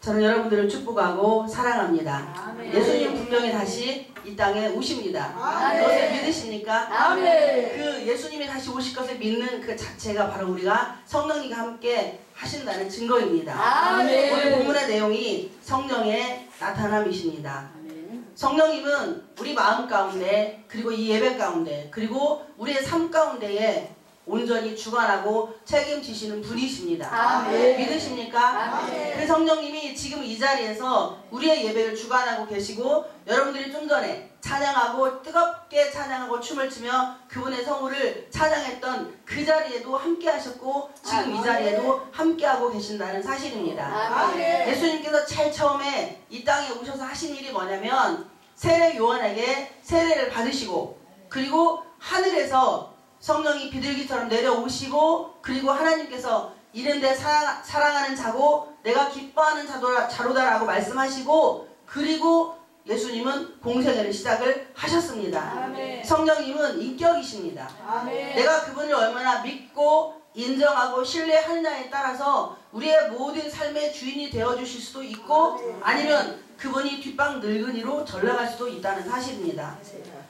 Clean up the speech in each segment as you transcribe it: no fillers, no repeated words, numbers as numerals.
저는 여러분들을 축복하고 사랑합니다. 아멘. 예수님 분명히 다시 이 땅에 오십니다. 아멘. 그것을 믿으십니까? 아멘. 그 예수님이 다시 오실 것을 믿는 그 자체가 바로 우리가 성령님과 함께 하신다는 증거입니다. 아멘. 오늘 본문의 내용이 성령의 나타남이십니다. 아멘. 성령님은 우리 마음 가운데, 그리고 이 예배 가운데, 그리고 우리의 삶 가운데에 온전히 주관하고 책임지시는 분이십니다. 아멘. 믿으십니까? 아멘. 그 성령님이 지금 이 자리에서 우리의 예배를 주관하고 계시고, 여러분들이 좀 전에 찬양하고 뜨겁게 찬양하고 춤을 추며 그분의 성우를 찬양했던 그 자리에도 함께 하셨고, 지금 이 자리에도 함께 하고 계신다는 사실입니다. 아멘. 예수님께서 제일 처음에 이 땅에 오셔서 하신 일이 뭐냐면, 세례 요한에게 세례를 받으시고, 그리고 하늘에서 성령이 비둘기처럼 내려오시고, 그리고 하나님께서 이른데 사랑하는 자고 내가 기뻐하는 자로다라고 말씀하시고, 그리고 예수님은 공생애를 시작을 하셨습니다. 아멘. 성령님은 인격이십니다. 아멘. 내가 그분을 얼마나 믿고 인정하고 신뢰하느냐에 따라서 우리의 모든 삶의 주인이 되어주실 수도 있고, 아니면 그분이 뒷방 늙은이로 전락할 수도 있다는 사실입니다.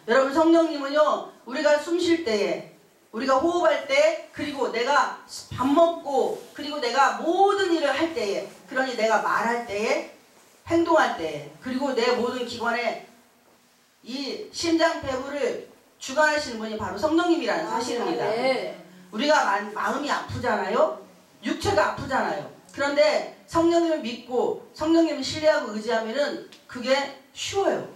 여러분, 성령님은요, 우리가 숨 쉴 때에, 우리가 호흡할 때, 그리고 내가 밥 먹고, 그리고 내가 모든 일을 할 때에, 그러니 내가 말할 때에, 행동할 때에, 그리고 내 모든 기관에 이 심장폐부를 주관하시는 분이 바로 성령님이라는 사실입니다. 네. 우리가 마음이 아프잖아요. 육체가 아프잖아요. 그런데 성령님을 믿고 성령님을 신뢰하고 의지하면은 그게 쉬워요.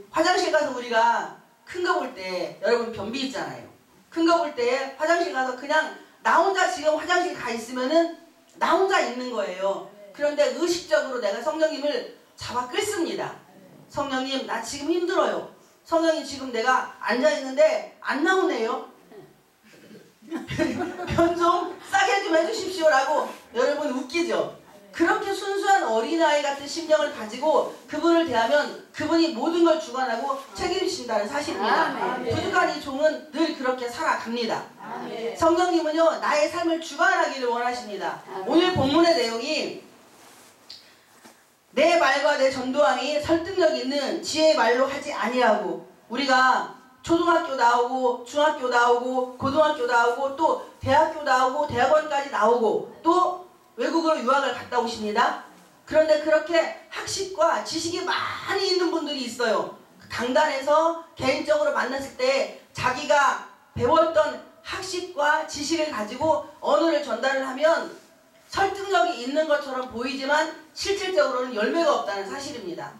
화장실 가서 우리가 큰 거 볼 때, 여러분 변비 있잖아요. 큰 거 볼 때 화장실 가서 그냥 나 혼자 지금 화장실 가 있으면은 나 혼자 있는 거예요. 그런데 의식적으로 내가 성령님을 잡아 끌습니다. 성령님, 나 지금 힘들어요. 성령님, 지금 내가 앉아 있는데 안 나오네요. 편 좀 싸게 좀 해주십시오라고. 여러분 웃기죠? 그렇게 순수한 어린아이 같은 심령을 가지고 그분을 대하면 그분이 모든 걸 주관하고 책임지신다는 사실입니다. 아멘. 부족한 이 종은 늘 그렇게 살아갑니다. 아멘. 성령님은요, 나의 삶을 주관하기를 원하십니다. 아멘. 오늘 본문의 내용이 내 말과 내 전도함이 설득력 있는 지혜의 말로 하지 아니하고, 우리가 초등학교 나오고 중학교 나오고 고등학교 나오고 또 대학교 나오고 대학원까지 나오고 또 외국으로 유학을 갔다 오십니다. 그런데 그렇게 학식과 지식이 많이 있는 분들이 있어요. 강단에서 개인적으로 만났을 때 자기가 배웠던 학식과 지식을 가지고 언어를 전달을 하면 설득력이 있는 것처럼 보이지만 실질적으로는 열매가 없다는 사실입니다.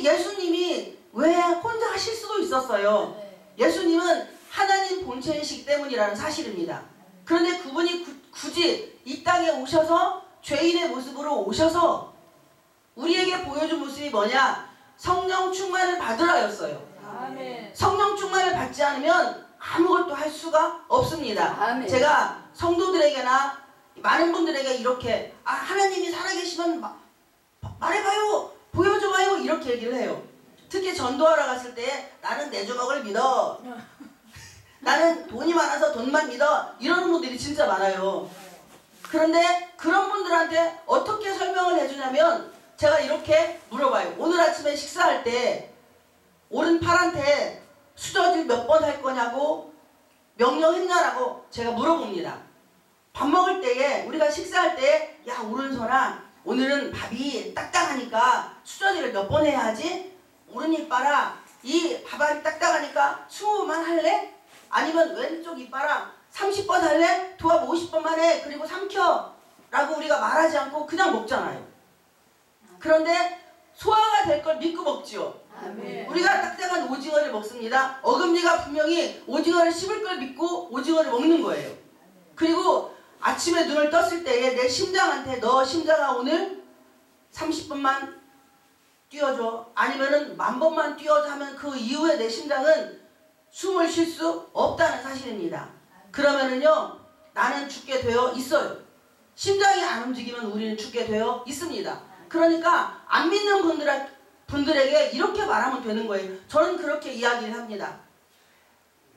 예수님이 왜 혼자 하실 수도 있었어요. 예수님은 하나님 본체이시기 때문이라는 사실입니다. 그런데 그분이 굳이 이 땅에 오셔서 죄인의 모습으로 오셔서 우리에게 보여준 모습이 뭐냐? 성령 충만을 받으라였어요. 아멘. 성령 충만을 받지 않으면 아무것도 할 수가 없습니다. 아멘. 제가 성도들에게나 많은 분들에게 이렇게 하나님이 살아계시면 말해봐요, 보여줘봐요, 이렇게 얘기를 해요. 특히 전도하러 갔을 때 나는 내 주먹을 믿어, 나는 돈이 많아서 돈만 믿어, 이러는 분들이 진짜 많아요. 그런데 그런 분들한테 어떻게 설명을 해주냐면 제가 이렇게 물어봐요. 오늘 아침에 식사할 때 오른팔한테 수저질 몇 번 할 거냐고 명령했냐라고 제가 물어봅니다. 밥 먹을 때에, 우리가 식사할 때, 야 오른손아, 오늘은 밥이 딱딱하니까 수저질을 몇 번 해야 하지? 오른 이빨아, 이 밥알이 딱딱하니까 20번 할래? 아니면 왼쪽 이빨아 30번 할래? 도합 50번만 해. 그리고 삼켜 라고 우리가 말하지 않고 그냥 먹잖아요. 그런데 소화가 될 걸 믿고 먹지요. 아멘. 우리가 딱딱한 오징어를 먹습니다. 어금니가 분명히 오징어를 씹을 걸 믿고 오징어를 먹는 거예요. 그리고 아침에 눈을 떴을 때에 내 심장한테 너 심장아 오늘 30번만 뛰어줘, 아니면은 10,000번만 뛰어줘 하면 그 이후에 내 심장은 숨을 쉴 수 없다는 사실입니다. 그러면은요, 나는 죽게 되어 있어요. 심장이 안 움직이면 우리는 죽게 되어 있습니다. 그러니까 안 믿는 분들에게 이렇게 말하면 되는 거예요. 저는 그렇게 이야기를 합니다.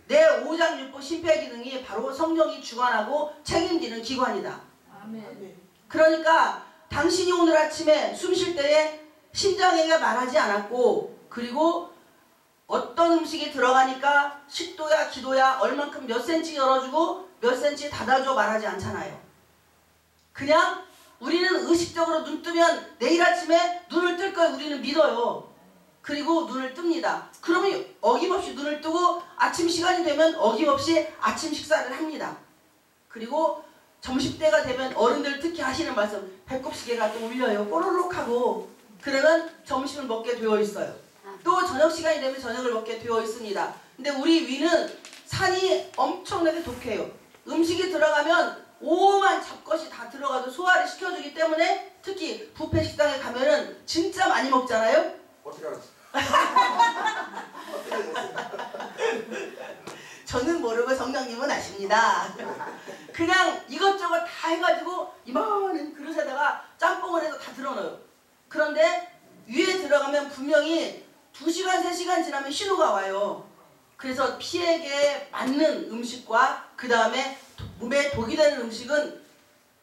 내 오장육부 심폐기능이 바로 성령이 주관하고 책임지는 기관이다. 아멘. 그러니까 당신이 오늘 아침에 숨 쉴 때에 심장에게 말하지 않았고, 그리고 어떤 음식이 들어가니까 식도야 기도야 얼만큼 몇 센치 열어주고 몇 센치 닫아줘 말하지 않잖아요. 그냥 우리는 의식적으로 눈 뜨면 내일 아침에 눈을 뜰 걸 우리는 믿어요. 그리고 눈을 뜹니다. 그러면 어김없이 눈을 뜨고 아침 시간이 되면 어김없이 아침 식사를 합니다. 그리고 점심때가 되면 어른들 특히 하시는 말씀, 배꼽시계가 좀 울려요. 꼬르륵 하고 그러면 점심을 먹게 되어 있어요. 또 저녁 시간이 되면 저녁을 먹게 되어 있습니다. 근데 우리 위는 산이 엄청나게 독해요. 음식이 들어가면 오만 잡것이 다 들어가도 소화를 시켜주기 때문에 특히 뷔페 식당에 가면은 진짜 많이 먹잖아요. 어떻게 알았어? 저는 모르고 성령님은 아십니다. 그냥 이것저것 다 해가지고 이만한 그릇에다가 짬뽕을 해서 다 들어넣어요. 그런데 위에 들어가면 분명히 2시간, 3시간 지나면 신호가 와요. 그래서 피에게 맞는 음식과 그 다음에 몸에 독이 되는 음식은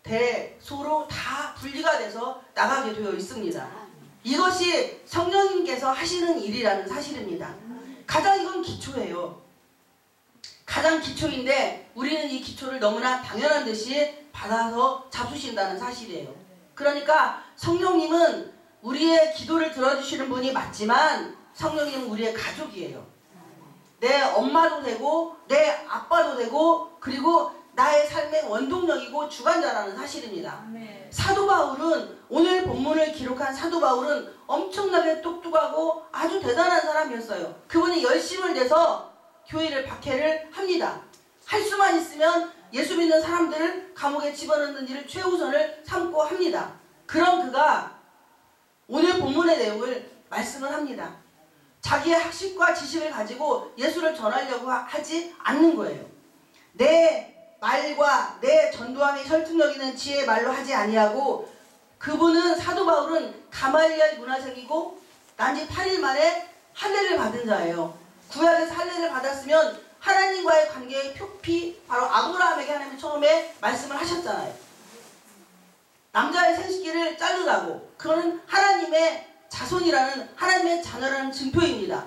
대소로 다 분리가 돼서 나가게 되어 있습니다. 이것이 성령님께서 하시는 일이라는 사실입니다. 가장 이건 기초예요. 가장 기초인데 우리는 이 기초를 너무나 당연한 듯이 받아서 잡수신다는 사실이에요. 그러니까 성령님은 우리의 기도를 들어주시는 분이 맞지만 성령님은 우리의 가족이에요. 내 엄마도 되고 내 아빠도 되고 그리고 나의 삶의 원동력이고 주관자라는 사실입니다. 사도 바울은 오늘 본문을 기록한 사도 바울은 엄청나게 똑똑하고 아주 대단한 사람이었어요. 그분이 열심을 내서 교회를 박해를 합니다. 할 수만 있으면 예수 믿는 사람들을 감옥에 집어넣는 일을 최우선을 삼고 합니다. 그런 그가 오늘 본문의 내용을 말씀을 합니다. 자기의 학식과 지식을 가지고 예수를 전하려고 하지 않는 거예요. 내 말과 내 전도함이 설득력 있는 지혜의 말로 하지 아니하고 그분은 사도 바울은 가말리엘 문화생이고 난지 8일 만에 할례를 받은 자예요. 구약에서 할례를 받았으면 하나님과의 관계의 표피 바로 아브라함에게 하나님이 처음에 말씀을 하셨잖아요. 남자의 생식기를 자르라고. 그거는 하나님의 자손이라는 하나님의 자녀라는 증표입니다.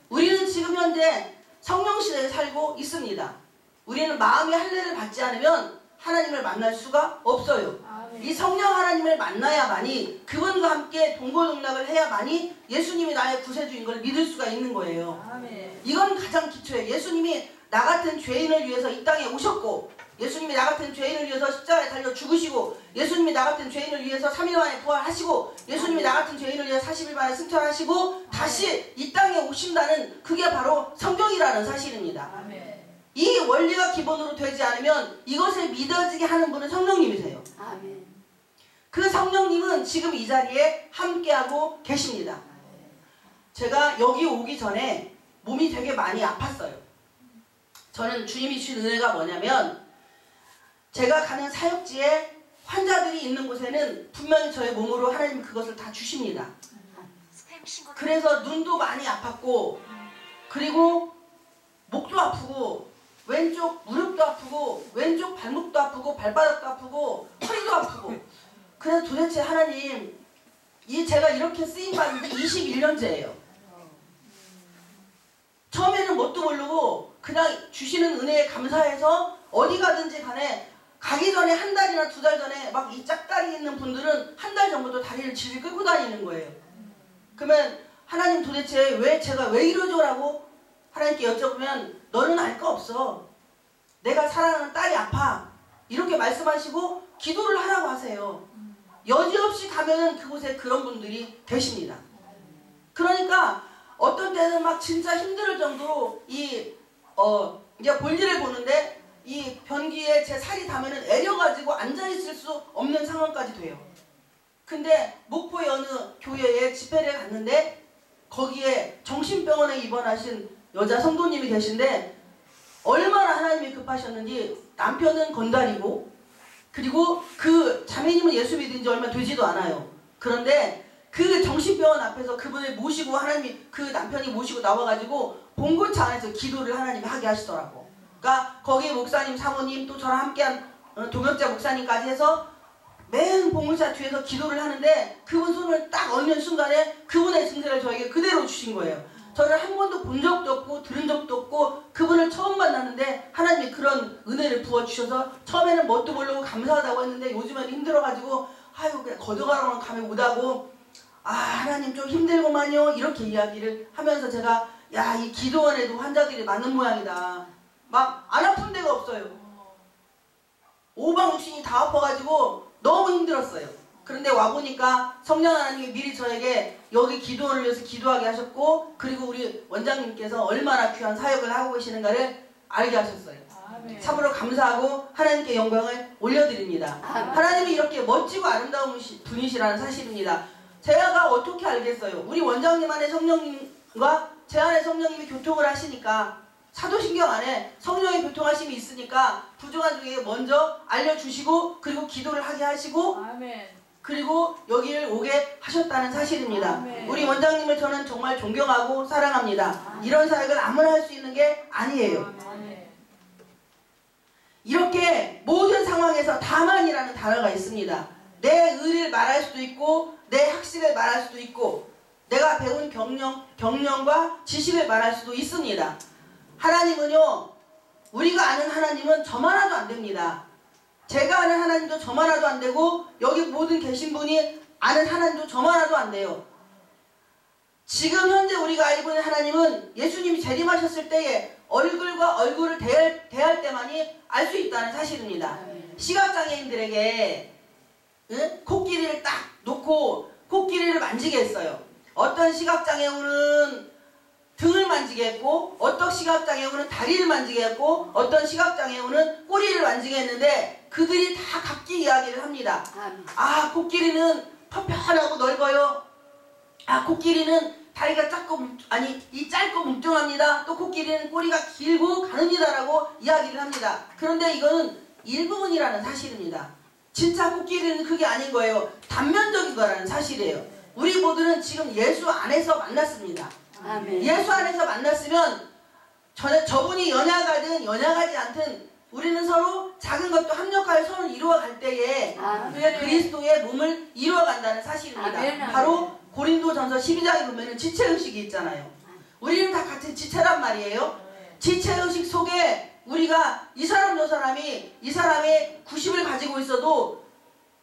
우리는 지금 현재 성령 시대에 살고 있습니다. 우리는 마음의 할례를 받지 않으면 하나님을 만날 수가 없어요. 이 성령 하나님을 만나야만이 그분과 함께 동고동락을 해야만이 예수님이 나의 구세주인 걸 믿을 수가 있는 거예요. 이건 가장 기초예요. 예수님이 나 같은 죄인을 위해서 이 땅에 오셨고 예수님이 나 같은 죄인을 위해서 십자가에 달려 죽으시고 예수님이 나 같은 죄인을 위해서 3일 만에 부활하시고 예수님이 나 같은 죄인을 위해서 40일 만에 승천하시고 다시 이 땅에 오신다는 그게 바로 성경이라는 사실입니다. 이 원리가 기본으로 되지 않으면 이것을 믿어지게 하는 분은 성령님이세요. 그 성령님은 지금 이 자리에 함께하고 계십니다. 제가 여기 오기 전에 몸이 되게 많이 아팠어요. 저는 주님이 주신 은혜가 뭐냐면 제가 가는 사역지에 환자들이 있는 곳에는 분명히 저의 몸으로 하나님 그것을 다 주십니다. 그래서 눈도 많이 아팠고 그리고 목도 아프고 왼쪽 무릎도 아프고 왼쪽 발목도 아프고 발바닥도 아프고 허리도 아프고 그래서 도대체 하나님 제가 이렇게 쓰임받은 지 21년째예요. 처음에는 뭣도 모르고 그냥 주시는 은혜에 감사해서 어디 가든지 간에 가기 전에 한 달이나 2달 전에 막 이 짝다리 있는 분들은 한 달 전부터 다리를 질질 끌고 다니는 거예요. 그러면 하나님 도대체 제가 왜 이러죠? 라고 하나님께 여쭤보면 너는 알 거 없어. 내가 사랑하는 딸이 아파. 이렇게 말씀하시고 기도를 하라고 하세요. 여지없이 가면은 그곳에 그런 분들이 계십니다. 그러니까 어떤 때는 막 진짜 힘들 정도로 이제 볼일을 보는데 이 변기에 제 살이 닿으면 애려가지고 앉아있을 수 없는 상황까지 돼요. 근데 목포의 어느 교회에 집회를 갔는데 거기에 정신병원에 입원하신 여자 성도님이 계신데 얼마나 하나님이 급하셨는지 남편은 건달이고 그리고 그 자매님은 예수 믿은 지 얼마 되지도 않아요. 그런데 그 정신병원 앞에서 그분을 모시고 하나님이 그 남편이 모시고 나와가지고 봉고차 안에서 기도를 하나님이 하게 하시더라고. 그러니까 거기 목사님 사모님 또 저랑 함께한 동역자 목사님까지 해서 맨 봉사 뒤에서 기도를 하는데 그분 손을 딱 얹는 순간에 그분의 증세를 저에게 그대로 주신 거예요. 저는 한 번도 본 적도 없고 들은 적도 없고 그분을 처음 만났는데 하나님이 그런 은혜를 부어주셔서 처음에는 뭣도 모르고 감사하다고 했는데 요즘에는 힘들어가지고 아유 그냥 거둬가라고는 감이 못하고 아 하나님 좀 힘들구만요 이렇게 이야기를 하면서 제가 야 이 기도원에도 환자들이 많은 모양이다. 막 안 아픈 데가 없어요. 오방육신이 다 아파가지고 너무 힘들었어요. 그런데 와보니까 성령 하나님이 미리 저에게 여기 기도원을 위해서 기도하게 하셨고 그리고 우리 원장님께서 얼마나 귀한 사역을 하고 계시는가를 알게 하셨어요. 아멘. 참으로 감사하고 하나님께 영광을 올려드립니다. 하나님이 이렇게 멋지고 아름다운 분이시라는 사실입니다. 제가 어떻게 알겠어요? 우리 원장님 안에 성령님과 제 안에 성령님이 교통을 하시니까 사도신경 안에 성령의 교통하심이 있으니까 부족한 중에 먼저 알려주시고 그리고 기도를 하게 하시고 아멘. 그리고 여기를 오게 하셨다는 사실입니다. 아멘. 우리 원장님을 저는 정말 존경하고 사랑합니다. 이런 사역을 아무나 할 수 있는 게 아니에요. 아멘. 이렇게 모든 상황에서 다만이라는 단어가 있습니다. 내 의리를 말할 수도 있고 내 학식을 말할 수도 있고 내가 배운 경영과 지식을 말할 수도 있습니다. 하나님은요 우리가 아는 하나님은 저만 하도 안 됩니다. 제가 아는 하나님도 저만 하도 안 되고 여기 모든 계신 분이 아는 하나님도 저만 하도 안 돼요. 지금 현재 우리가 알고 있는 하나님은 예수님이 재림하셨을 때에 얼굴과 얼굴을 대할 때만이 알 수 있다는 사실입니다. 시각장애인들에게 코끼리를 딱 놓고 코끼리를 만지게 했어요. 어떤 시각장애우는 등을 만지게 했고 어떤 시각장애우는 다리를 만지게 했고 어떤 시각장애우는 꼬리를 만지게 했는데 그들이 다 각기 이야기를 합니다. 아 코끼리는 편편하고 넓어요. 아 코끼리는 다리가 짧고 뭉뚱합니다. 또 코끼리는 꼬리가 길고 가늡니다라고 이야기를 합니다. 그런데 이거는 일부분이라는 사실입니다. 진짜 코끼리는 그게 아닌 거예요. 단면적인 거라는 사실이에요. 우리 모두는 지금 예수 안에서 만났습니다. 아멘. 예수 안에서 만났으면 저분이 연약하든 연약하지 않든 우리는 서로 작은 것도 합력하여 서로 이루어갈 때에 아멘. 그리스도의 몸을 이루어간다는 사실입니다. 아멘. 바로 고린도전서 12장에 보면 지체의식이 있잖아요. 우리는 다 같은 지체란 말이에요. 지체의식 속에 우리가 이 사람이 90을 가지고 있어도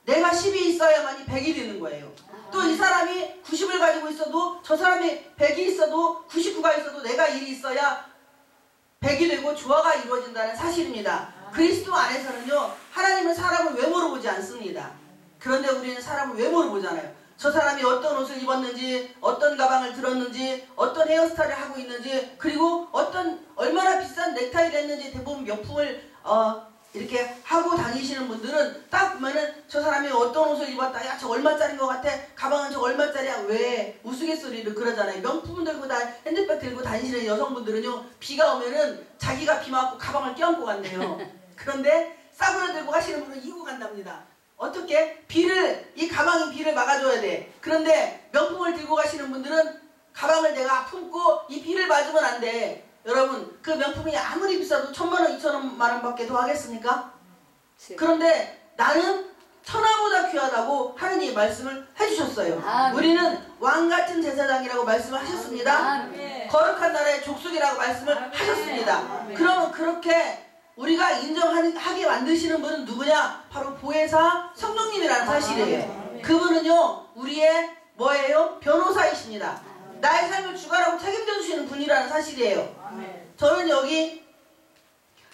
내가 10이 있어야만이 100이 되는 거예요. 또 이 사람이 90을 가지고 있어도 저 사람이 100이 있어도 99가 있어도 내가 1이 있어야 100이 되고 조화가 이루어진다는 사실입니다. 그리스도 안에서는요 하나님은 사람을 외모로 보지 않습니다. 그런데 우리는 사람을 외모로 보잖아요. 저 사람이 어떤 옷을 입었는지 어떤 가방을 들었는지 어떤 헤어스타일을 하고 있는지 그리고 얼마나 비싼 넥타이를 했는지 대부분 명품을 이렇게 하고 다니시는 분들은 딱 보면은 저 사람이 어떤 옷을 입었다. 야, 저 얼마짜리인 것 같아. 가방은 저 얼마짜리야. 왜? 우스갯소리를 그러잖아요. 명품 들고 핸드백 들고 다니시는 여성분들은요. 비가 오면은 자기가 비 맞고 가방을 껴안고 간대요. 그런데 싸구려 들고 가시는 분은 이고 간답니다. 어떻게? 이 가방이 비를 막아줘야 돼. 그런데 명품을 들고 가시는 분들은 가방을 내가 품고 이 비를 맞으면 안 돼. 여러분 그 명품이 아무리 비싸도 1,000만원 2,000만원 더 하겠습니까? 그런데 나는 천하보다 귀하다고 하느님이 말씀을 해주셨어요. 아멘. 우리는 왕같은 제사장이라고 말씀을 하셨습니다. 아멘. 거룩한 나라의 족속이라고 말씀을 아멘. 하셨습니다. 아멘. 그러면 그렇게 우리가 인정하게 만드시는 분은 누구냐? 바로 보혜사 성령님이라는 사실이에요. 아멘. 그분은요 우리의 뭐예요? 변호사이십니다. 나의 삶을 주관하고 책임져 주시는 분이라는 사실이에요. 아멘. 저는 여기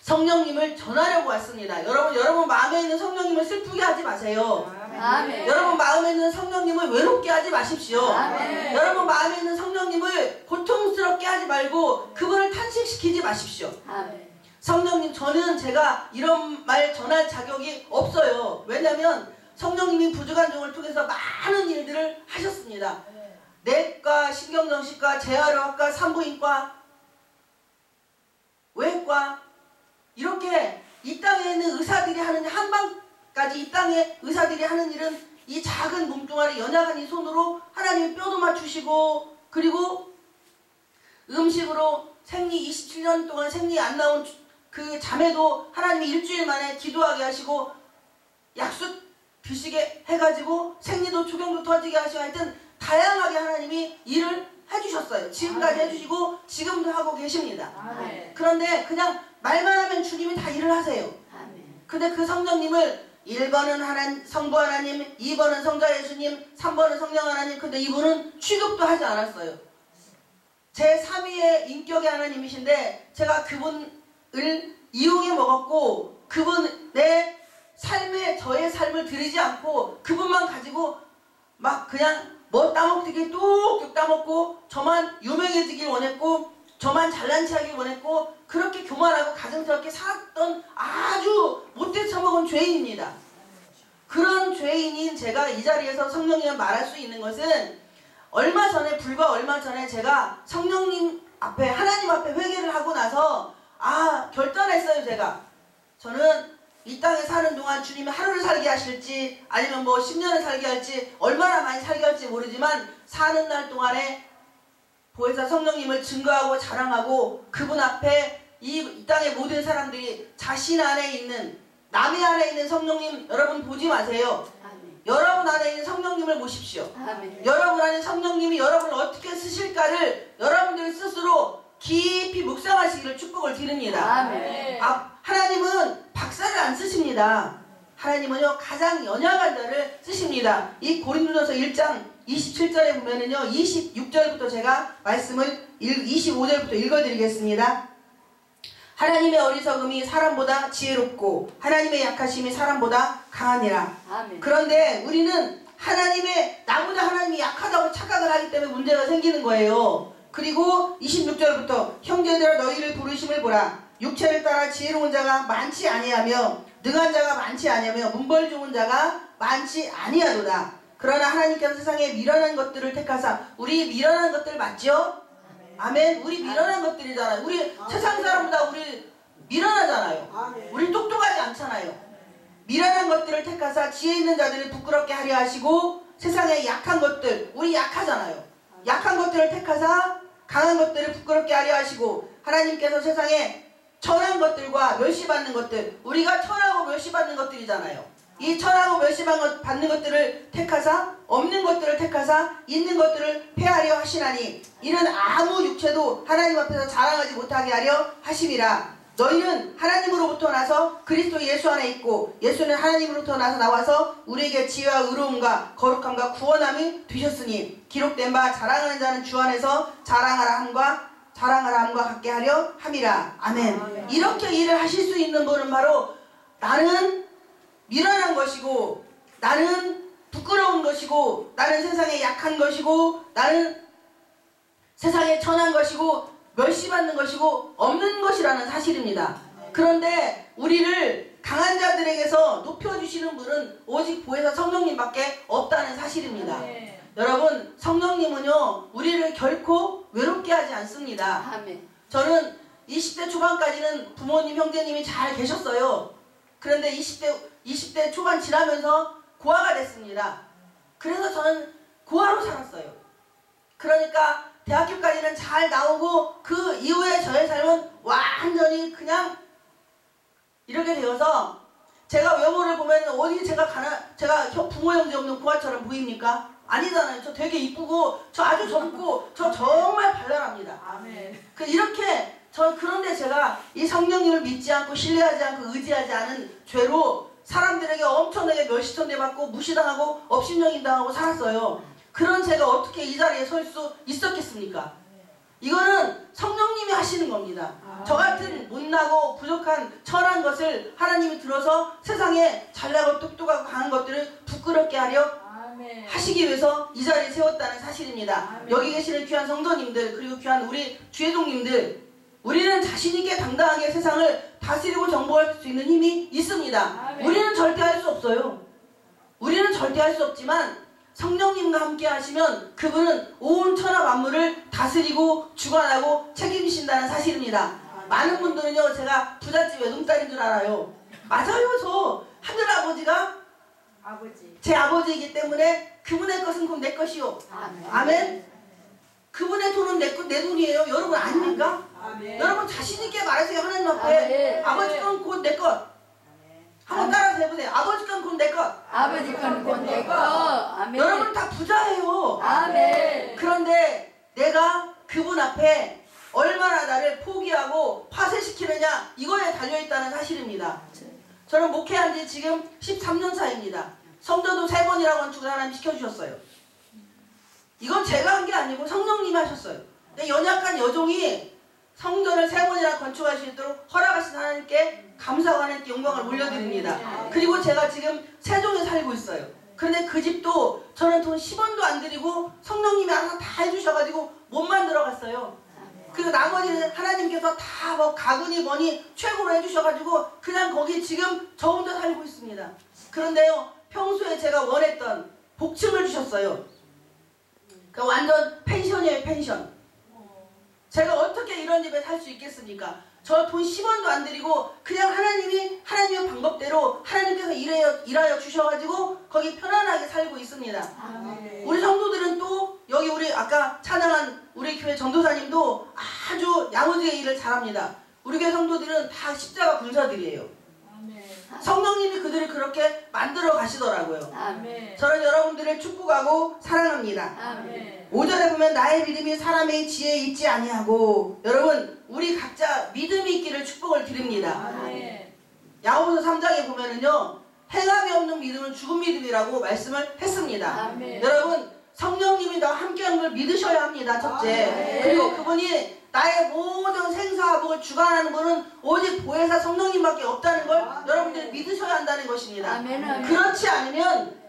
성령님을 전하려고 왔습니다. 여러분 마음에 있는 성령님을 슬프게 하지 마세요. 아멘. 여러분 마음에 있는 성령님을 외롭게 하지 마십시오. 아멘. 여러분 마음에 있는 성령님을 고통스럽게 하지 말고 그분을 탄식시키지 마십시오. 아멘. 성령님 제가 이런 말 전할 자격이 없어요. 왜냐하면 성령님이 부족한 종을 통해서 많은 일들을 하셨습니다. 내과, 신경정신과, 재활의학과, 산부인과, 외과 이렇게 이 땅에 있는 의사들이 하는 한방까지 이 땅에 의사들이 하는 일은 이 작은 몸뚱아리 연약한 이 손으로 하나님이 뼈도 맞추시고 그리고 음식으로 생리 27년 동안 생리 안 나온 그 자매도 하나님이 일주일 만에 기도하게 하시고 약수 드시게 해가지고 생리도 초경도 터지게 하시고 하여튼 다양하게 하나님이 일을 해주셨어요. 지금까지 해주시고 지금도 하고 계십니다. 아멘. 그런데 그냥 말만 하면 주님이 다 일을 하세요. 근데 그 성령님을 1번은 성부 하나님, 2번은 성자 예수님, 3번은 성령 하나님. 근데 이분은 취급도 하지 않았어요. 제 3위의 인격의 하나님이신데 제가 그분을 이용해 먹었고 그분의 삶에 저의 삶을 드리지 않고 그분만 가지고 막 그냥 뭐 따먹듯이 뚝뚝 따먹고 저만 유명해지길 원했고 저만 잘난 체하길 원했고 그렇게 교만하고 가증스럽게 살았던 아주 못돼 처먹은 죄인입니다. 그런 죄인인 제가 이 자리에서 성령님을 말할 수 있는 것은 불과 얼마 전에 제가 성령님 앞에 하나님 앞에 회개를 하고 나서 결단했어요. 제가 저는 이 땅에 사는 동안 주님이 하루를 살게 하실지 아니면 뭐 10년을 살게 할지 얼마나 많이 살게 할지 모르지만 사는 날 동안에 보혜사 성령님을 증거하고 자랑하고 그분 앞에 이 땅의 모든 사람들이 자신 안에 있는 남의 안에 있는 성령님 여러분 보지 마세요. 아멘. 여러분 안에 있는 성령님을 보십시오. 아멘. 여러분 안에 성령님이 여러분을 어떻게 쓰실까를 여러분들 스스로 깊이 묵상하시기를 축복을 드립니다. 아멘. 하나님은 박사를 안 쓰십니다. 하나님은요 가장 연약한 자를 쓰십니다. 이 고린도전서 1장 27절에 보면은요 26절부터 제가 말씀을 25절부터 읽어드리겠습니다. 하나님의 어리석음이 사람보다 지혜롭고 하나님의 약하심이 사람보다 강하니라. 아멘. 그런데 우리는 나보다 하나님이 약하다고 착각을 하기 때문에 문제가 생기는 거예요. 그리고 26절부터 형제들아 너희를 부르심을 보라. 육체를 따라 지혜로운 자가 많지 아니하며 능한 자가 많지 아니하며 문벌 좋은 자가 많지 아니하도다. 그러나 하나님께서 세상에 미련한 것들을 택하사 우리 미련한 것들 맞죠? 아멘. 우리 미련한 것들이잖아요. 우리 세상 사람보다 우리 미련하잖아요. 우리 똑똑하지 않잖아요. 미련한 것들을 택하사 지혜 있는 자들을 부끄럽게 하려 하시고 세상에 약한 것들 우리 약하잖아요. 약한 것들을 택하사 강한 것들을 부끄럽게 하려 하시고 하나님께서 세상에 천한 것들과 멸시받는 것들 우리가 천하고 멸시받는 것들이잖아요. 이 천하고 멸시받는 것들을 택하사 없는 것들을 택하사 있는 것들을 폐하려 하시나니 이는 아무 육체도 하나님 앞에서 자랑하지 못하게 하려 하심이라. 너희는 하나님으로부터 나서 그리스도 예수 안에 있고 예수는 하나님으로부터 나와서 우리에게 지혜와 의로움과 거룩함과 구원함이 되셨으니 기록된 바 자랑하는 자는 주 안에서 자랑하라 함과 같게 하려 함이라. 아멘. 이렇게 일을 하실 수 있는 분은 바로 나는 미련한 것이고 나는 부끄러운 것이고 나는 세상에 약한 것이고 나는 세상에 천한 것이고 멸시받는 것이고 없는 것이라는 사실입니다. 그런데 우리를 강한 자들에게서 높여주시는 분은 오직 보혜사 성령님밖에 없다는 사실입니다. 여러분 성령님은요 우리를 결코 외롭게 하지 않습니다. 아멘. 저는 20대 초반까지는 부모님 형제님이 잘 계셨어요. 그런데 20대 초반 지나면서 고아가 됐습니다. 그래서 저는 고아로 살았어요. 그러니까 대학교까지는 잘 나오고 그 이후에 저의 삶은 완전히 그냥 이렇게 되어서 제가 외모를 보면 어디 제가 부모 형제 없는 고아처럼 보입니까? 아니잖아요. 저 되게 이쁘고 저 아주 젊고 저 정말 발랄합니다. 아멘. 그런데 제가 이 성령님을 믿지 않고 신뢰하지 않고 의지하지 않은 죄로 사람들에게 엄청나게 멸시천대 받고 무시당하고 업신여김당하고 살았어요. 그런 제가 어떻게 이 자리에 설 수 있었겠습니까? 이거는 성령님이 하시는 겁니다. 저 같은 못나고 부족한 천한 것을 하나님이 들어서 세상에 잘나고 똑똑하고 강한 것들을 부끄럽게 하려 하시기 위해서 이 자리에 세웠다는 사실입니다. 여기 계시는 귀한 성도님들 그리고 귀한 우리 주회동님들 우리는 자신있게 당당하게 세상을 다스리고 정복할 수 있는 힘이 있습니다. 우리는 절대 할 수 없어요. 우리는 절대 할 수 없지만 성령님과 함께 하시면 그분은 온 천하 만물을 다스리고 주관하고 책임지신다는 사실입니다. 많은 분들은요 제가 부잣집 외동딸인 줄 알아요. 맞아요. 저 하늘아버지가 제 아버지이기 때문에 그분의 것은 곧 내 것이요. 아멘. 그분의 돈은 내 돈이에요. 여러분 아닙니까? 여러분 자신있게 말하세요. 하나님 앞에 아버지 돈 곧 내 것. 한번 따라하세요. 따라서 해보세요. 아버지 건 곧 내 것. 아버지 건 곧 내 거. 아멘. 여러분 다 부자예요. 아멘. 그런데 내가 그분 앞에 얼마나 나를 포기하고 파쇄시키느냐 이거에 달려있다는 사실입니다. 저는 목회한 지 지금 13년 차입니다. 성전도 3번이라고 건축을 하나님 시켜주셨어요. 이건 제가 한 게 아니고 성령님이 하셨어요. 근데 연약한 여종이 성전을 3번이나 건축할 수 있도록 허락하신 하나님께 감사와 하나님께 영광을 올려드립니다. 그리고 제가 지금 세종에 살고 있어요. 그런데 그 집도 저는 돈 10원도 안 들이고 성령님이 알아서 다 해주셔가지고 못 만들어 갔어요. 그리고 나머지는 하나님께서 다 뭐 가구니 뭐니 최고로 해주셔가지고 그냥 거기 지금 저 혼자 살고 있습니다. 그런데요, 평소에 제가 원했던 복층을 주셨어요. 그 완전 펜션이에요, 펜션. 제가 어떻게 이런 집에 살 수 있겠습니까? 저 돈 10원도 안 드리고 그냥 하나님의 방법대로 하나님께서 일하여 주셔가지고 거기 편안하게 살고 있습니다. 우리 성도들은 또 여기 우리 아까 찬양한 우리 교회 전도사님도 아주 야무지게 일을 잘합니다. 우리 교회 성도들은 다 십자가 군사들이에요. 성령님이 그들을 그렇게 만들어 가시더라고요. 아멘. 저는 여러분들을 축복하고 사랑합니다. 아멘. 5절에 보면 나의 믿음이 사람의 지혜에 있지 아니하고, 여러분 우리 각자 믿음이 있기를 축복을 드립니다. 아멘. 야고보서 3장에 보면은요, 행함이 없는 믿음은 죽은 믿음이라고 말씀을 했습니다. 아멘. 여러분 성령님이 나와 함께하는 걸 믿으셔야 합니다. 첫째. 아멘. 그리고 그분이 나의 모든 생사화복을 주관하는 분은 오직 보혜사 성령님밖에 없다는 걸 여러분들이 믿으셔야 한다는 것입니다. 아멘. 아멘. 그렇지 않으면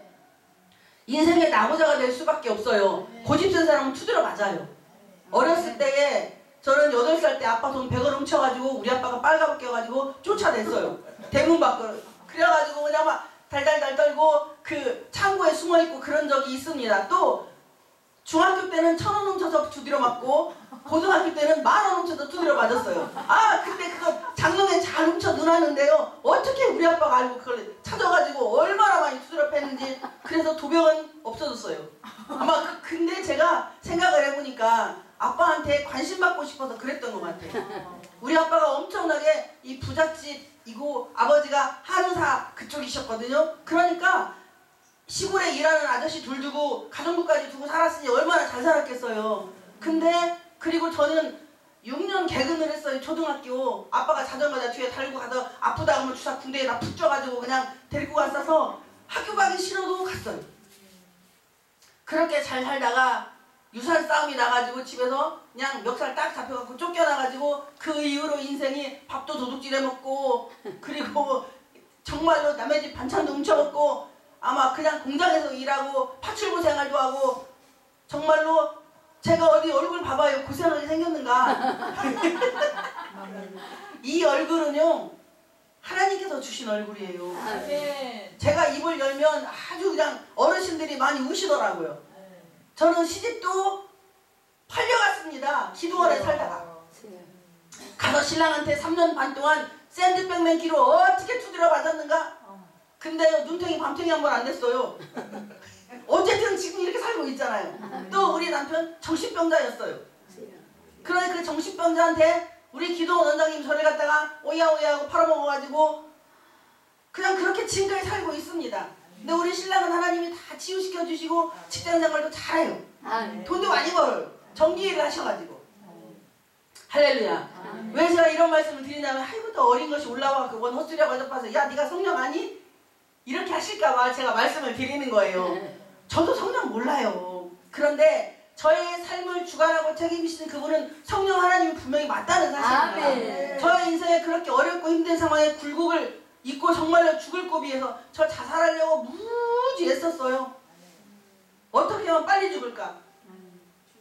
인생의 나고자가 될 수밖에 없어요. 고집센 사람은 투드려 맞아요. 어렸을 때에 저는 8살 때 아빠 돈 100원 훔쳐가지고 우리 아빠가 빨가벗겨 가지고 쫓아냈어요. 대문 밖으로. 그래가지고 그냥 막 달달달 떨고 그 창고에 숨어있고 그런 적이 있습니다. 또 중학교 때는 1,000원 훔쳐서 두드려 맞고 고등학교 때는 10,000원 훔쳐서 두드려 맞았어요. 근데 그거 작년에 잘 훔쳐 넣어놨는데요, 어떻게 우리 아빠가 알고 그걸 찾아가지고 얼마나 많이 두드려 팼는지. 그래서 도벽은 없어졌어요. 아마 근데 제가 생각을 해보니까 아빠한테 관심 받고 싶어서 그랬던 것 같아요. 우리 아빠가 엄청나게 이 부잣집이고 아버지가 한의사 그쪽이셨거든요. 그러니까 시골에 일하는 아저씨 둘 두고 가정부까지 두고 살았으니 얼마나 잘 살았겠어요. 근데 그리고 저는 6년 개근을 했어요. 초등학교. 아빠가 자전거다 뒤에 달고 가서 아프다 하면 주사 군대에다 푹 쪄가지고 그냥 데리고 갔어서 학교 가기 싫어도 갔어요. 그렇게 잘 살다가 유산 싸움이 나가지고 집에서 그냥 멱살 딱 잡혀갖고 쫓겨나가지고 그 이후로 인생이 밥도 도둑질해 먹고, 그리고 정말로 남의 집 반찬도 훔쳐먹고, 아마 그냥 공장에서 일하고 파출부 생활도 하고, 정말로 제가 어디 얼굴 봐봐요. 고생하게 생겼는가. 이 얼굴은요, 하나님께서 주신 얼굴이에요. 아멘. 제가 입을 열면 아주 그냥 어르신들이 많이 우시더라고요. 저는 시집도 팔려갔습니다. 기도원에 살다가. 가서 신랑한테 3년 반 동안 샌드백 맨키로 어떻게 두드려 맞았는가? 근데 눈탱이 밤탱이 한 번 안 됐어요. 어쨌든 지금 이렇게 살고 있잖아요. 또 우리 남편 정신병자였어요. 그러니 그 정신병자한테 우리 기도원 원장님 저를 갖다가 오야오야 하고 팔아먹어가지고 그냥 그렇게 지금까지 살고 있습니다. 근데 우리 신랑은 하나님이 다 치유시켜 주시고 직장생활도 잘해요. 돈도 많이 벌어요. 정기일을 하셔가지고. 할렐루야. 왜 제가 이런 말씀을 드리냐면, 아이고 또 어린 것이 올라와 그원 헛소리하고 어접봐서 야 네가 성령 아니? 이렇게 하실까봐 제가 말씀을 드리는 거예요. 저도 성령 몰라요. 그런데 저의 삶을 주관하고 책임지시는 그분은 성령 하나님이 분명히 맞다는 사실입니다. 아멘. 저의 인생에 그렇게 어렵고 힘든 상황에 굴곡을 잊고 정말로 죽을 고비에서 저 자살하려고 무지 애썼어요. 어떻게 하면 빨리 죽을까?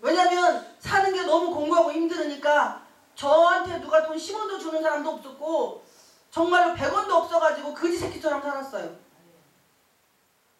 왜냐면 사는 게 너무 공고하고 힘들으니까 저한테 누가 돈 10원도 주는 사람도 없었고 정말로 100원도 없어가지고 거지 새끼처럼 살았어요.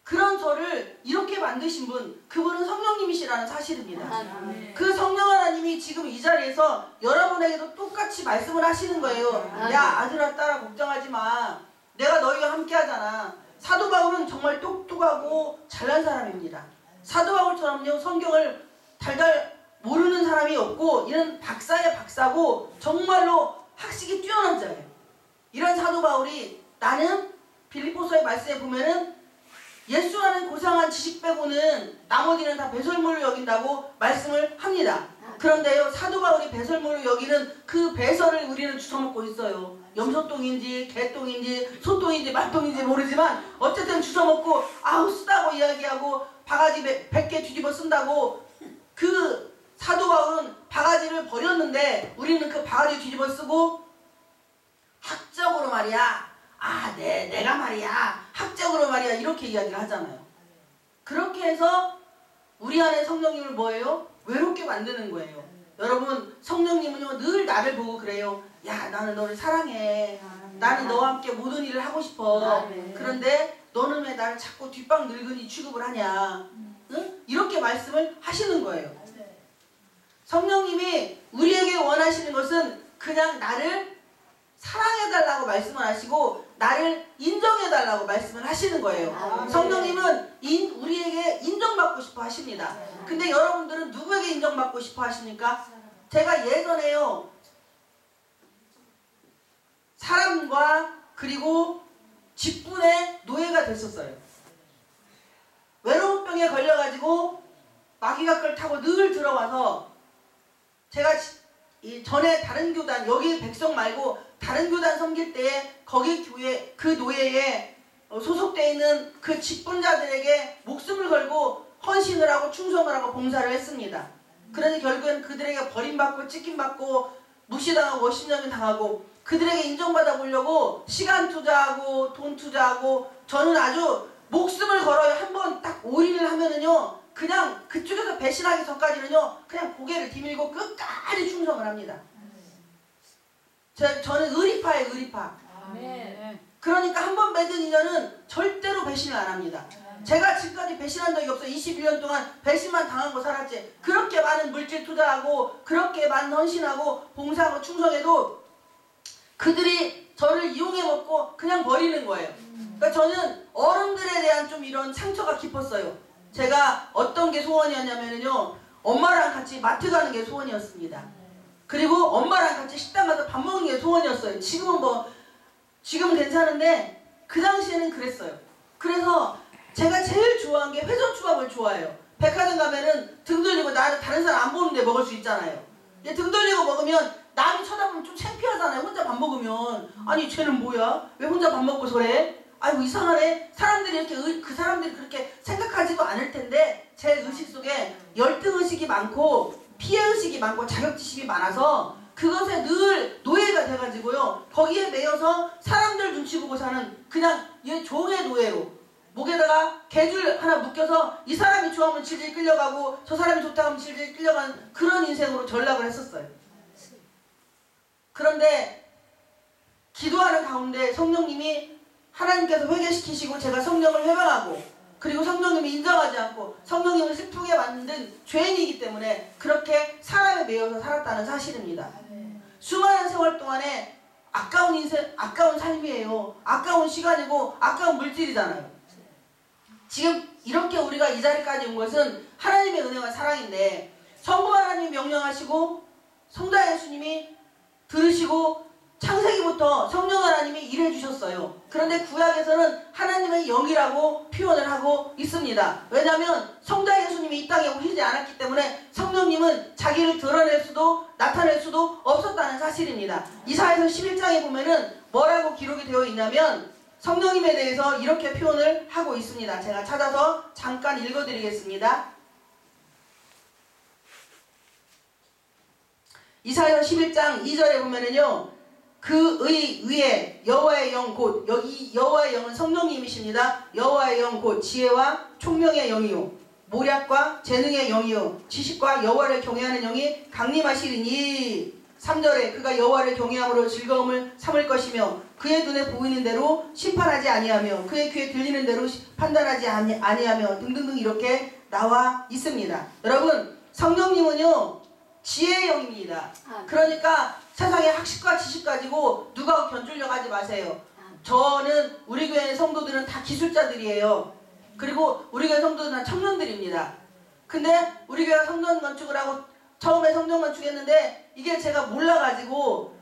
그런 저를 이렇게 만드신 분, 그분은 성령님이시라는 사실입니다. 아멘. 그 성령 하나님이 지금 이 자리에서 여러분에게도 똑같이 말씀을 하시는 거예요. 야 아들아 딸아 걱정하지 마. 내가 너희와 함께 하잖아. 사도 바울은 정말 똑똑하고 잘난 사람입니다. 사도 바울처럼요 성경을 달달 모르는 사람이 없고, 이런 박사의 박사고 정말로 학식이 뛰어난 자예요. 이런 사도 바울이 나는 빌립보서의 말씀에 보면은 예수라는 고상한 지식 빼고는 나머지는 다 배설물로 여긴다고 말씀을 합니다. 그런데요, 사도 바울이 배설물로 여기는 그 배설을 우리는 주워먹고 있어요. 염소똥인지 개똥인지 소똥인지 말똥인지 모르지만 어쨌든 주워먹고 아우 쓰다고 이야기하고 바가지 100개 뒤집어 쓴다고. 그 사도 바울은 바가지를 버렸는데 우리는 그 바가지 뒤집어 쓰고 학적으로 말이야, 내가 말이야, 학적으로 말이야, 이렇게 이야기를 하잖아요. 그렇게 해서 우리 안에 성령님을 뭐예요? 외롭게 만드는 거예요. 여러분, 성령님은요 늘 나를 보고 그래요. 야, 나는 너를 사랑해. 나는 너와 함께 모든 일을 하고 싶어. 그런데 너는 왜 나를 자꾸 뒷방 늙은이 취급을 하냐? 응? 이렇게 말씀을 하시는 거예요. 성령님이 우리에게 원하시는 것은 그냥 나를 사랑해달라고 말씀을 하시고 나를 인정해달라고 말씀을 하시는 거예요. 성령님은 우리에게 인정받고 싶어 하십니다. 근데 여러분들은 누구에게 인정받고 싶어 하십니까? 제가 예전에요, 사람과 그리고 직분의 노예가 됐었어요. 외로움병에 걸려가지고 마귀가끌 타고 늘 들어와서 제가 이 전에 다른 교단, 여기 백성 말고 다른 교단 섬길 때에 거기 교회 그 노예에 소속되어 있는 그 직분자들에게 목숨을 걸고 헌신을 하고 충성을 하고 봉사를 했습니다. 그러니 결국엔 그들에게 버림받고 찢김받고 무시당하고 워신령이 당하고 그들에게 인정받아 보려고 시간 투자하고 돈 투자하고 저는 아주 목숨을 걸어요. 한번 딱 올인을 하면은요, 그냥 그쪽에서 배신하기 전까지는요 그냥 고개를 디밀고 끝까지 충성을 합니다. 저는 의리파예요. 의리파. 그러니까 한 번 맺은 인연은 절대로 배신을 안 합니다. 제가 지금까지 배신한 적이 없어요. 21년 동안 배신만 당한 거 살았지. 그렇게 많은 물질 투자하고 그렇게 많은 헌신하고 봉사하고 충성해도 그들이 저를 이용해 먹고 그냥 버리는 거예요. 그러니까 저는 어른들에 대한 좀 이런 상처가 깊었어요. 제가 어떤 게 소원이었냐면요, 엄마랑 같이 마트 가는 게 소원이었습니다. 그리고 엄마랑 같이 식당 가서 밥 먹는 게 소원이었어요. 지금은 괜찮은데 그 당시에는 그랬어요. 그래서 제가 제일 좋아한 게 회전초밥을 좋아해요. 백화점 가면은 등 돌리고 다른 사람 안 보는데 먹을 수 있잖아요. 근데 등 돌리고 먹으면 남이 쳐다보면 좀 창피하잖아요. 혼자 밥 먹으면. 아니 쟤는 뭐야? 왜 혼자 밥 먹고 저래? 아이고 이상하네. 사람들이 이렇게 그 사람들이 그렇게 생각하지도 않을 텐데 제 의식 속에 열등의식이 많고 피해의식이 많고 자격지심이 많아서 그것에 늘 노예가 돼가지고요, 거기에 매여서 사람들 눈치 보고 사는 그냥 종의 노예로 목에다가 개줄 하나 묶여서 이 사람이 좋아하면 질질 끌려가고 저 사람이 좋다 하면 질질 끌려가는 그런 인생으로 전락을 했었어요. 그런데 기도하는 가운데 성령님이 하나님께서 회개시키시고 제가 성령을 회방하고 그리고 성령님이 인정하지 않고 성령님을 슬프게 만든 죄인이기 때문에 그렇게 사람에 매여서 살았다는 사실입니다. 수많은 세월 동안에 아까운 인생, 아까운 삶이에요. 아까운 시간이고 아까운 물질이잖아요. 지금 이렇게 우리가 이 자리까지 온 것은 하나님의 은혜와 사랑인데 성부 하나님이 명령하시고 성자 예수님이 들으시고 창세기부터 성령 하나님이 일해주셨어요. 그런데 구약에서는 하나님의 영이라고 표현을 하고 있습니다. 왜냐하면 성자 예수님이 이 땅에 오시지 않았기 때문에 성령님은 자기를 드러낼 수도 나타낼 수도 없었다는 사실입니다. 이사야서 11장에 보면은 뭐라고 기록이 되어 있냐면 성령님에 대해서 이렇게 표현을 하고 있습니다. 제가 찾아서 잠깐 읽어드리겠습니다. 이사야서 11장 2절에 보면은요, 그의 위에 여호와의 영 곧 여기 여호와의 영은 성령님이십니다. 여호와의 영 곧 지혜와 총명의 영이요 모략과 재능의 영이요 지식과 여호와를 경외하는 영이 강림하시리니 3절에 그가 여호와를 경외함으로 즐거움을 삼을 것이며 그의 눈에 보이는 대로 심판하지 아니하며 그의 귀에 들리는 대로 판단하지 아니하며 등등등 이렇게 나와 있습니다. 여러분, 성령님은요 지혜의 영입니다. 그러니까 세상에 학식과 지식 가지고 누가 견주려고 하지 마세요. 저는 우리 교회 성도들은 다 기술자들이에요. 그리고 우리 교회 성도들은 다 청년들입니다. 근데 우리 교회가 성전 건축을 하고 처음에 성전 건축했는데 이게 제가 몰라가지고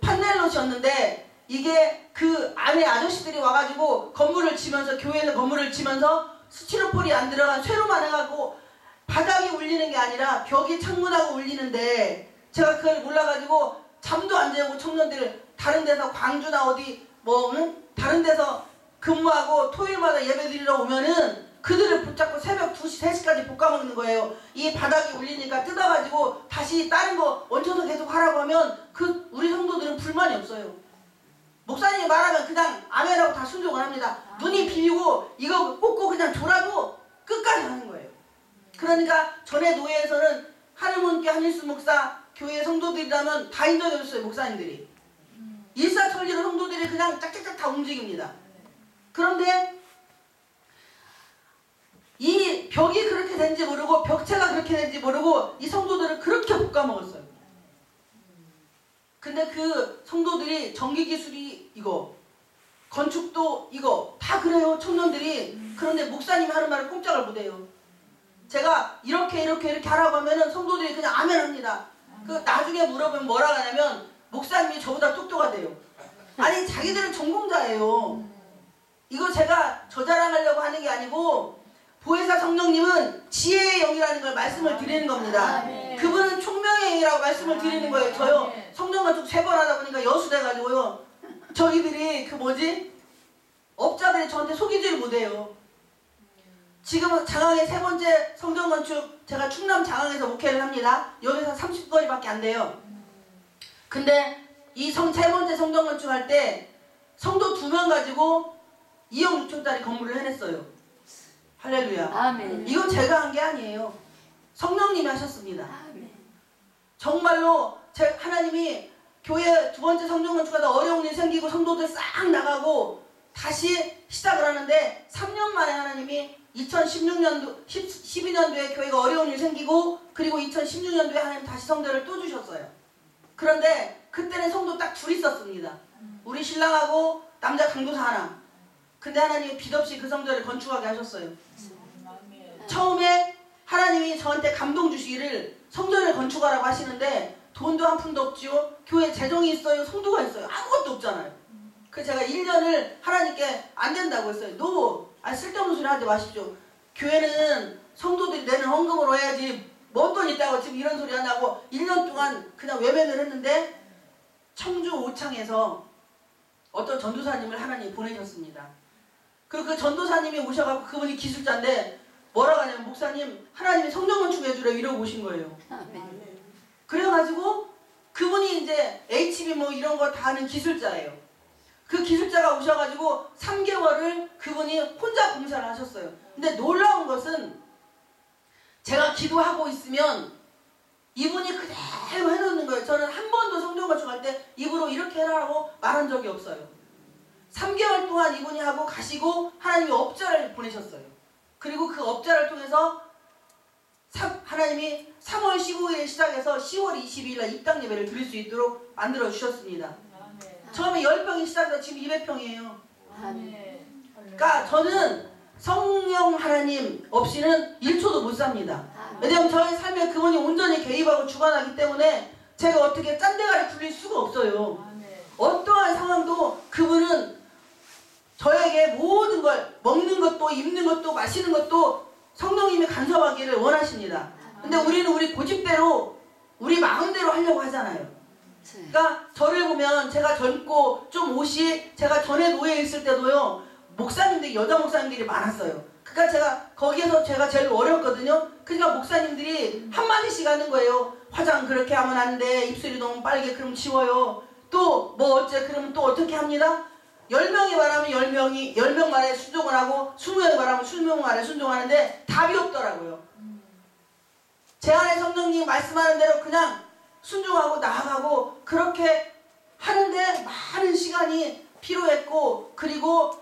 판넬로 지었는데 이게 그 안에 아저씨들이 와가지고 건물을 치면서 교회에서 건물을 치면서 스티로폴이 안 들어간 쇠로만 해가지고 바닥이 울리는 게 아니라 벽이 창문하고 울리는데 제가 그걸 몰라가지고 잠도 안 자고 청년들 다른 데서 광주나 어디 뭐 다른 데서 근무하고 토요일마다 예배 드리러 오면은 그들을 붙잡고 새벽 2시, 3시까지 볶아먹는 거예요. 이 바닥이 울리니까 뜯어가지고 다시 다른 거 얹혀서 계속 하라고 하면 그 우리 성도들은 불만이 없어요. 목사님이 말하면 그냥 아멘하고 다 순종을 합니다. 눈이 비리고 이거 꽂고 그냥 졸아도 끝까지 하는 거예요. 그러니까 전에 노예에서는 하늘문교회 한일수 목사 교회 성도들이라면 다 인정해줬어요. 목사님들이. 일사천리로 성도들이 그냥 짝짝짝 다 움직입니다. 그런데 이 벽이 그렇게 된지 모르고 벽체가 그렇게 된지 모르고 이 성도들을 그렇게 볶아먹었어요. 근데 그 성도들이 전기기술이 이거 건축도 이거 다 그래요. 청년들이. 그런데 목사님이 하는 말을 꼼짝을 못해요. 제가 이렇게 하라고 하면은 성도들이 그냥 아멘 합니다. 그 나중에 물어보면 뭐라고 하냐면 목사님이 저보다 똑똑하대요. 아니 자기들은 전공자예요. 이거 제가 저 자랑하려고 하는 게 아니고 보혜사 성령님은 지혜의 영이라는 걸 말씀을 드리는 겁니다. 그분은 총명의 영이라고 말씀을 드리는 거예요. 저요 성령건축 3번 하다 보니까 여수 돼가지고요. 저희들이 그 뭐지? 업자들이 저한테 속이지를 못해요. 지금 장항의 3번째 성전건축 제가 충남 장항에서 목회를 합니다. 여기서 30거리밖에 안 돼요. 근데 이 3번째 성전건축 할 때 성도 2명 가지고 2억 6천짜리 건물을 해냈어요. 할렐루야. 아멘. 이건 제가 한 게 아니에요. 성령님이 하셨습니다. 아멘. 정말로 하나님이 교회 2번째 성전건축하다 어려운 일 생기고 성도들 싹 나가고 다시 시작을 하는데 3년 만에 하나님이 2016년도 12년도에 교회가 어려운 일 생기고 그리고 2016년도에 하나님 다시 성도를 또 주셨어요. 그런데 그때는 성도 딱 둘 있었습니다. 우리 신랑하고 남자 강도사 하나. 근데 하나님이 빚없이 그 성전을 건축하게 하셨어요. 처음에 하나님이 저한테 감동 주시기를 성전을 건축하라고 하시는데 돈도 한 푼도 없지요. 교회 재정이 있어요. 성도가 있어요. 아무것도 없잖아요. 그래서 제가 1년을 하나님께 안 된다고 했어요. 쓸데없는 소리 하지 마십시오. 교회는 성도들이 내는 헌금으로 해야지 뭔 돈 있다고 지금 이런 소리 하냐고 1년 동안 그냥 외면을 했는데 청주 오창에서 어떤 전도사님을 하나님이 보내셨습니다. 그리고 그 전도사님이 오셔가지고 그분이 기술자인데 뭐라고 하냐면 목사님 하나님이 성전건축 해주려 이러고 오신 거예요. 아멘. 그래가지고 그분이 이제 HB 뭐 이런 거 다 하는 기술자예요. 그 기술자가 오셔가지고 3개월을 그분이 혼자 공사를 하셨어요. 근데 놀라운 것은 제가 기도하고 있으면 이분이 그대로 해놓는 거예요. 저는 한 번도 성전건축 할 때 입으로 이렇게 해라고 말한 적이 없어요. 3개월 동안 이분이 하고 가시고 하나님이 업자를 보내셨어요. 그리고 그 업자를 통해서 하나님이 3월 15일에 시작해서 10월 22일 날 입당 예배를 드릴 수 있도록 만들어 주셨습니다. 처음에 10평이 시작해서 지금 200평이에요. 그러니까 저는 성령 하나님 없이는 1초도 못 삽니다. 왜냐하면 저의 삶에 그분이 온전히 개입하고 주관하기 때문에 제가 어떻게 짠대가리 굴릴 수가 없어요. 어떠한 상황도 그분은 저에게 모든 걸 먹는 것도 입는 것도 마시는 것도 성령님이 간섭하기를 원하십니다. 근데 우리는 우리 고집대로 우리 마음대로 하려고 하잖아요. 그러니까 저를 보면 제가 젊고 좀 옷이 제가 전에 노예에 있을 때도요. 목사님들이 여자 목사님들이 많았어요. 그러니까 제가 거기에서 제가 제일 어렸거든요. 그러니까 목사님들이 한마디씩 하는 거예요. 화장 그렇게 하면 안 돼. 입술이 너무 빨개. 그럼 지워요. 또 뭐 어째 그러면 또 어떻게 합니다. 10명이 말하면 10명 말에 순종을 하고 20명이 말하면 20명 말에 순종하는데 답이 없더라고요. 제 안에 성령님 말씀하는 대로 그냥 순종하고 나아가고 그렇게 하는데 많은 시간이 필요했고 그리고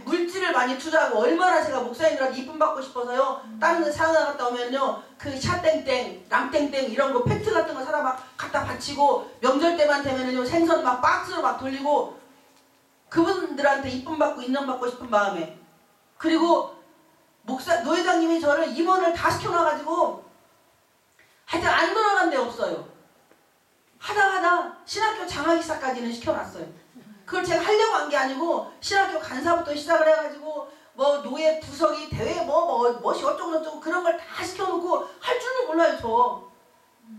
물질을 많이 투자하고 얼마나 제가 목사님들한테 이쁨 받고 싶어서요. 다른 데 사우나 갔다 오면요. 그 샤땡땡, 랑땡땡 이런 거 팩트 같은 거 사다 막 갖다 바치고 명절 때만 되면은요. 생선 막 박스로 막 돌리고 그분들한테 이쁨 받고 인정받고 싶은 마음에 그리고 노회장님이 저를 임원을 다 시켜놔가지고 하여튼 안 돌아간 데 없어요. 하다 신학교 장학이사까지는 시켜놨어요. 그걸 제가 하려고 한 게 아니고 신학교 간사부터 시작을 해가지고 뭐 노예 부서기 대회 뭐시 어쩌고 그런 걸 다 시켜놓고 할 줄도 몰라요 저.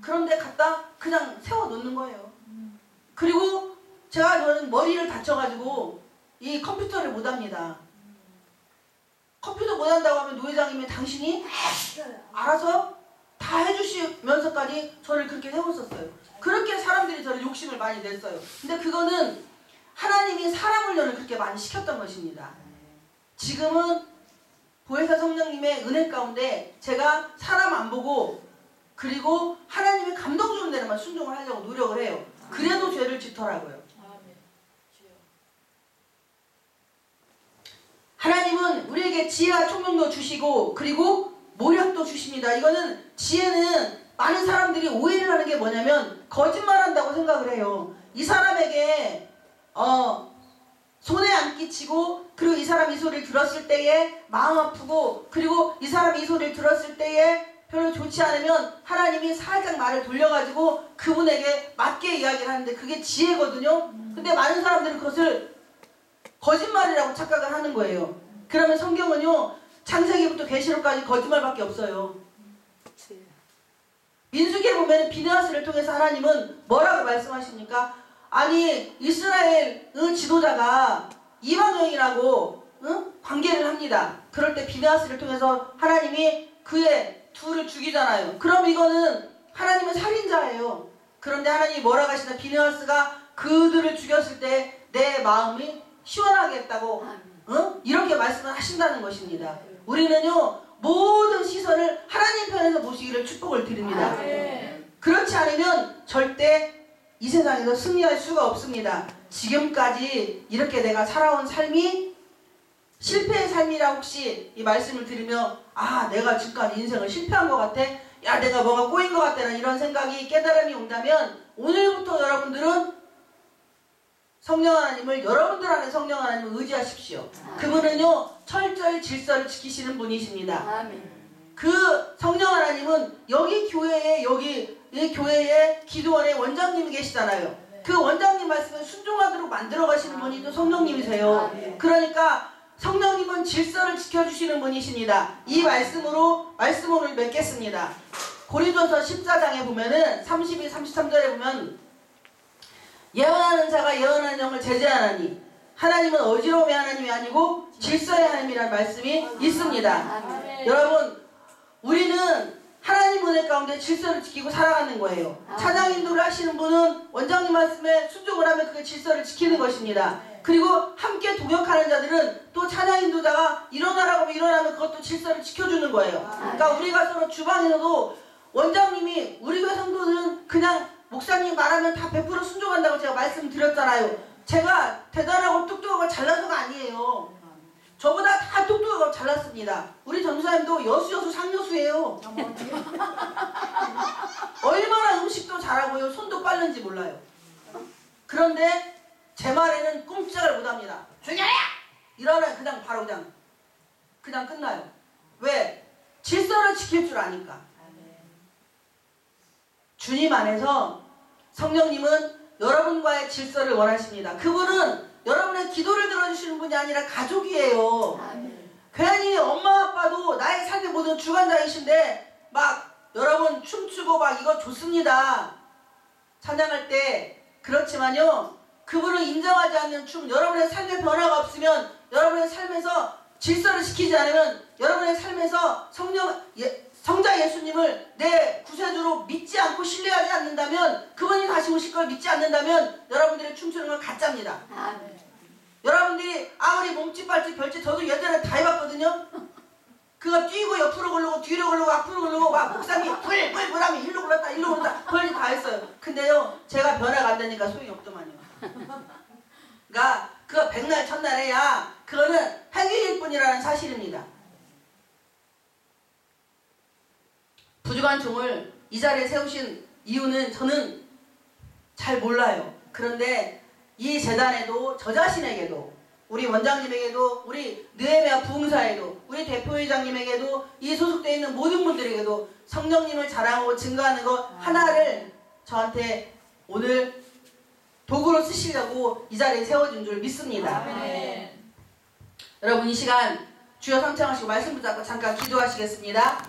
그런데 갖다 그냥 세워놓는 거예요. 그리고 저는 머리를 다쳐가지고 이 컴퓨터를 못합니다. 컴퓨터 못한다고 하면 노회장님이 당신이 알아서 다 해주시면서까지 저를 그렇게 세웠었어요. 그렇게 사람들이 저를 욕심을 많이 냈어요. 근데 그거는 하나님이 사람 훈련을 그렇게 많이 시켰던 것입니다. 지금은 보혜사 성령님의 은혜 가운데 제가 사람 안 보고 그리고 하나님의 감동 주는 대로만 순종을 하려고 노력을 해요. 그래도 죄를 짓더라고요. 하나님은 우리에게 지혜와 총명도 주시고 그리고 모략도 주십니다. 이거는 지혜는 많은 사람들이 오해를 하는 게 뭐냐면 거짓말한다고 생각을 해요. 이 사람에게 손해 안 끼치고 그리고 이 사람이 이 소리를 들었을 때에 마음 아프고 그리고 이 사람이 이 소리를 들었을 때에 별로 좋지 않으면 하나님이 살짝 말을 돌려가지고 그분에게 맞게 이야기를 하는데 그게 지혜거든요. 근데 많은 사람들은 그것을 거짓말이라고 착각을 하는 거예요. 그러면 성경은요 창세기부터 계시록까지 거짓말밖에 없어요. 민수기에 보면 비느하스를 통해서 하나님은 뭐라고 말씀하십니까? 아니 이스라엘 지도자가 이방인이라고 관계를 합니다. 그럴 때 비느하스를 통해서 하나님이 그의 둘을 죽이잖아요. 그럼 이거는 하나님은 살인자예요. 그런데 하나님이 뭐라고 하시나 비느하스가 그들을 죽였을 때 내 마음이 시원하게 했다고 이렇게 말씀을 하신다는 것입니다. 우리는요 모든 시선을 하나님 편에서 보시기를 축복을 드립니다. 그렇지 않으면 절대 이 세상에서 승리할 수가 없습니다. 지금까지 이렇게 내가 살아온 삶이 실패의 삶이라 혹시 이 말씀을 들으며 내가 지금까지 인생을 실패한 것 같아? 야 내가 뭐가 꼬인 것 같다는 이런 생각이 깨달음이 온다면 오늘부터 여러분들은 성령 하나님을 여러분들 안에 성령 하나님을 의지하십시오. 그분은요 철저히 질서를 지키시는 분이십니다. 그 성령 하나님은 여기 교회에 이 교회에 기도원의 원장님이 계시잖아요. 그 원장님 말씀에 순종하도록 만들어 가시는 분이 또 성령님이세요. 그러니까 성령님은 질서를 지켜주시는 분이십니다. 이 말씀으로 말씀을 맺겠습니다. 고린도서 14장에 보면은 32, 33절에 보면 예언하는 자가 예언하는 영을 제재하나니 하나님은 어지러움의 하나님이 아니고 질서의 하나님이라는 말씀이 있습니다. 여러분 우리는 하나님 은혜 가운데 질서를 지키고 살아가는 거예요. 찬양 인도를 하시는 분은 원장님 말씀에 순종을 하면 그게 질서를 지키는 것입니다. 그리고 함께 동역하는 자들은 또 찬양 인도자가 일어나라고 하면 일어나면 그것도 질서를 지켜주는 거예요. 그러니까 우리가 서로 주방에서도 원장님이 우리 교회 성도는 그냥 목사님 말하면 다 100% 순종한다고 제가 말씀드렸잖아요. 제가 대단하고 똑똑하고 잘나서가 아니에요. 저보다 다 똑똑하고 잘났습니다. 우리 전도사님도 여수 상여수예요. 얼마나 음식도 잘하고요. 손도 빠른지 몰라요. 그런데 제 말에는 꼼짝을 못합니다. 조용히 해! 이러면 그냥 바로 그냥 끝나요. 왜? 질서를 지킬 줄 아니까. 주님 안에서 성령님은 여러분과의 질서를 원하십니다. 그분은 여러분의 기도를 들어주시는 분이 아니라 가족이에요. 괜히 엄마 아빠도 나의 삶의 모든 주관자이신데 막 여러분 춤추고 막 이거 좋습니다. 찬양할 때 그렇지만요 그분을 인정하지 않는 춤 여러분의 삶의 변화가 없으면 여러분의 삶에서 질서를 지키지 않으면 여러분의 삶에서 성자 예수님을 내 구세주로 믿지 않고 신뢰하지 않는다면 그분이 다시 오실 걸 믿지 않는다면 여러분들이 춤추는 건 가짜입니다. 여러분들이 아무리 몸짓 발짓 별짓 저도 예전에 다 해봤거든요. 그거 뛰고 옆으로 걸르고 뒤로 걸르고 앞으로 걸르고 막 목사님이 불 하면 일로 걸렀다 일로 걸렀다 그걸 다 했어요. 근데요 제가 변화가 안 되니까 소용이 없더만요. 그러니까 그거 백날 첫날 해야 그거는 행위일 뿐이라는 사실입니다. 부족한 종을 이 자리에 세우신 이유는 저는 잘 몰라요. 그런데 이 재단에도 저 자신에게도 우리 원장님에게도 우리 느헤미야 부흥사에도 우리 대표회장님에게도 이 소속되어 있는 모든 분들에게도 성령님을 자랑하고 증거하는 것 하나를 저한테 오늘 도구로 쓰시려고 이 자리에 세워진 줄 믿습니다. 아멘. 여러분 이 시간 주여 삼창하시고 말씀 붙잡고 잠깐 기도하시겠습니다.